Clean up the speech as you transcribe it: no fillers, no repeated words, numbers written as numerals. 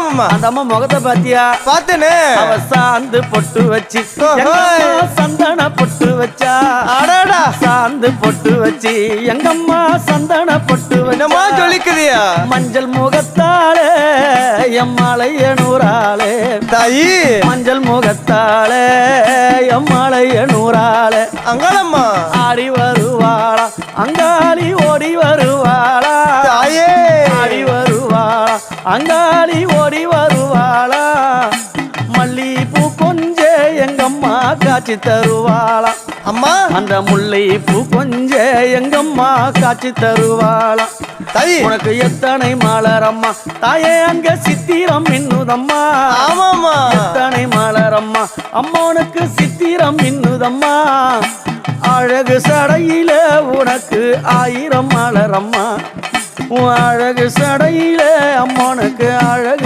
ஆமாமா. அந்த அம்மா முகத்தை பாத்தியா? பார்த்தேனே. அவ சாந்து பொட்டு வச்சு சந்தன பொட்டு வச்சா. அடடா. சாந்து பொட்டு வச்சு எங்கம்மா சந்தன பொட்டு என்னமா சொல்லிக்குதியா? மஞ்சள் முகத்தாலே எம்மாளைய நூறாளே தாயி. மஞ்சள் முகத்தாலே எம்மாளைய நூறாளே அங்காளம்மா ஆடி வருவாளா அங்காளி ஓடி வருவாளா தாயே. ஆடி வருவாளா அங்காளி ஓடி வருவாளா மல்லிப்பூ கொஞ்ச எங்கம்மா காட்சி தருவாளா அம்மா. அந்த முல்லை பூ கொஞ்ச எங்கம்மா காட்சி தருவாளா தாயி. உனக்கு எத்தனை மலரம்மா தாயே அங்க சித்திரம் மின்னுதம்மா. ஆமாமா. எத்தனை மலரம்மா அம்மா உனக்கு சித்திரம் மின்னுதம்மா. அழகு சடையில உனக்கு 1000 மலரம்மா. உன் அழகு சடையில அம்மா உனக்கு அழகு